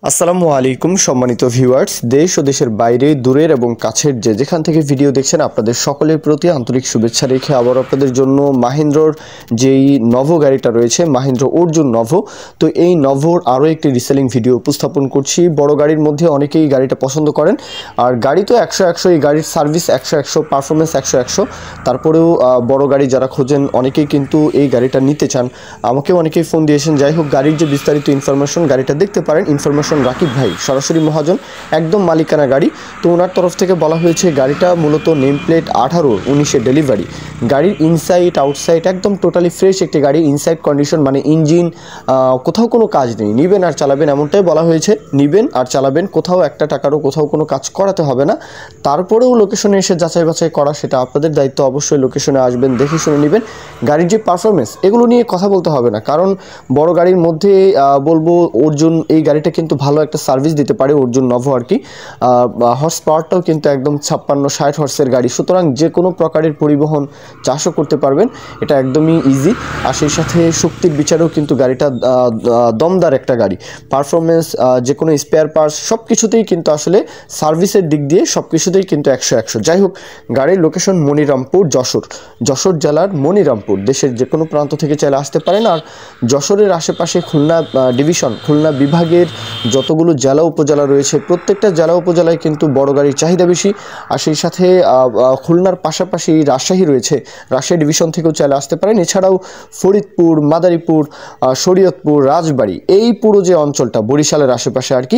আসসালামু আলাইকুম সম্মানিত ভিউয়ার্স, দেশ ও দেশের বাইরে দূরের এবং কাছের যেখান থেকে ভিডিও দেখছেন আপনাদের সকলের প্রতি আন্তরিক শুভেচ্ছা রেখে আবার আপনাদের জন্য মাহিন্দ্রর যেই নভো গাড়িটা রয়েছে মাহিন্দ্র অর্জুন নভো, তো এই নভোর আরও একটি রিসেলিং ভিডিও উপস্থাপন করছি। বড় গাড়ির মধ্যে অনেকেই গাড়িটা পছন্দ করেন, আর গাড়ি তো 100 এই গাড়ির সার্ভিস 100 পারফরমেন্স 100। তারপরেও বড় গাড়ি যারা খোঁজেন অনেকেই কিন্তু এই গাড়িটা নিতে চান, আমাকেও অনেকেই ফোন দিয়েছেন। যাই হোক, গাড়ির যে বিস্তারিত ইনফরমেশন গাড়িটা দেখতে পারেন। ইনফরমেশন রাকিব ভাই সরাসরি মহাজন, একদম মালিকানা গাড়ি। তো ওনার তরফ থেকে বলা হয়েছে গাড়িটা মূলত নেম প্লেট 18-19 ডেলিভারি। গাড়ির ইনসাইড আউটসাইড একদম টোটালি ফ্রেশ একটি গাড়ি। ইনসাইড কন্ডিশন মানে ইঞ্জিন কোথাও কোনো কাজ নেই, নিবেন আর চালাবেন এমনটাই বলা হয়েছে। নিবেন আর চালাবেন, কোথাও একটা টাকারও কোথাও কোনো কাজ করাতে হবে না। তারপরেও লোকেশনে এসে যাচাই বাছাই করা সেটা আপনাদের দায়িত্ব। অবশ্যই লোকেশনে আসবেন, দেখে শুনে নেবেন। গাড়ির যে পারফরমেন্স এগুলো নিয়ে কথা বলতে হবে না, কারণ বড় গাড়ির মধ্যে বলবো অর্জুন এই গাড়িটা কিন্তু ভালো একটা সার্ভিস দিতে পারে, অর্জুন নভো আর কি। হর্স পাওয়ারটাও কিন্তু একদম 56-60 হর্সের গাড়ি, সুতরাং যে কোনো প্রকারের পরিবহন চাষও করতে পারবেন, এটা একদমই ইজি। আর সেই সাথে শক্তির বিচারেও কিন্তু গাড়িটা দমদার একটা গাড়ি। পারফরমেন্স, যে কোনো স্পেয়ার পার্টস সব কিছুতেই কিন্তু আসলে সার্ভিসের দিক দিয়ে সব কিছুতেই কিন্তু 100। যাই হোক, গাড়ির লোকেশন মনিরামপুর, যশোর জেলার মনিরামপুর। দেশের যে কোনো প্রান্ত থেকে চাইলে আসতে পারেন। আর যশোরের আশেপাশে খুলনা ডিভিশন, খুলনা বিভাগের যতগুলো জেলা উপজেলা রয়েছে প্রত্যেকটা জেলা উপজেলায় কিন্তু বড় গাড়ির চাহিদা বেশি। আর সেই সাথে খুলনার পাশাপাশি রাজশাহী রয়েছে, রাজশাহী ডিভিশন থেকেও চাইলে আসতে পারেন। এছাড়াও ফরিদপুর, মাদারীপুর, শরীয়তপুর, রাজবাড়ী, এই পুরো যে অঞ্চলটা বরিশালের আশেপাশে আর কি,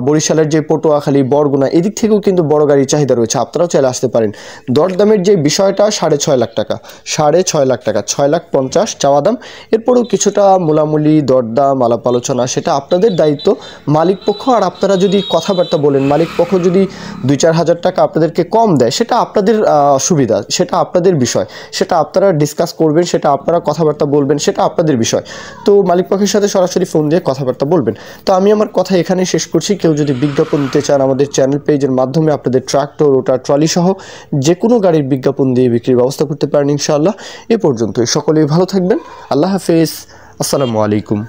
বরিশালের যে পটুয়াখালী, বরগুনা, এদিক থেকেও কিন্তু বড় গাড়ির চাহিদা রয়েছে, আপনারাও চাইলে আসতে পারেন। দরদামের যে বিষয়টা 6.5 লাখ টাকা, 6.5 লাখ টাকা, 6,50,000 চাওয়া দাম। এরপরেও কিছুটা মূলামূলি দরদাম আলাপ আলোচনা সেটা আপনাদের দায়িত্ব, মালিক পক্ষ। আর আপনারা যদি কথাবার্তা বলেন, মালিক পক্ষ যদি 2-4 হাজার টাকা আপনাদেরকে কম দেয়, সেটা আপনাদের সুবিধা, সেটা আপনাদের বিষয়, সেটা আপনারা ডিসকাস করবেন, সেটা আপনারা কথাবার্তা বলবেন, সেটা আপনাদের বিষয়। তো মালিক পক্ষের সাথে সরাসরি ফোন দিয়ে কথাবার্তা বলবেন। তো আমি আমার কথা এখানেই শেষ করছি। কেউ যদি বিজ্ঞাপন দিতে চান আমাদের চ্যানেল পেজের মাধ্যমে আপনাদের ট্রাক্টর, রোটার, ট্রলি সহ যে কোনো গাড়ির বিজ্ঞাপন দিয়ে বিক্রির ব্যবস্থা করতে পারেন ইনশাআল্লাহ। এ পর্যন্তই, সকলেই ভালো থাকবেন। আল্লাহ হাফেজ, আসসালামু আলাইকুম।